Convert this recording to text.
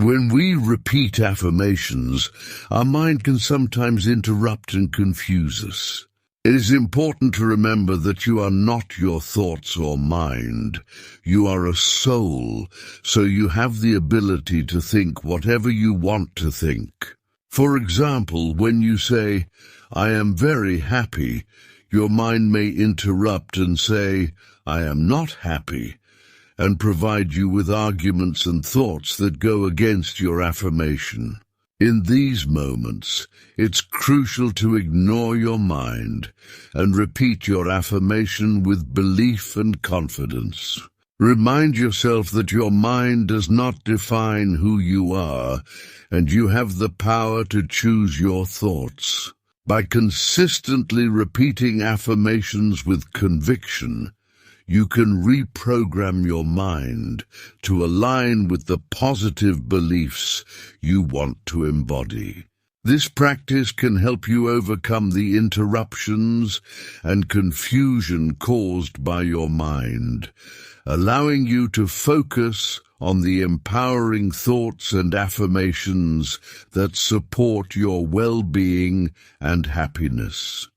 When we repeat affirmations, our mind can sometimes interrupt and confuse us. It is important to remember that you are not your thoughts or mind. You are a soul, so you have the ability to think whatever you want to think. For example, when you say, "I am very happy," your mind may interrupt and say, "I am not happy," and provide you with arguments and thoughts that go against your affirmation. In these moments, it's crucial to ignore your mind and repeat your affirmation with belief and confidence. Remind yourself that your mind does not define who you are, and you have the power to choose your thoughts. By consistently repeating affirmations with conviction, you can reprogram your mind to align with the positive beliefs you want to embody. This practice can help you overcome the interruptions and confusion caused by your mind, allowing you to focus on the empowering thoughts and affirmations that support your well-being and happiness.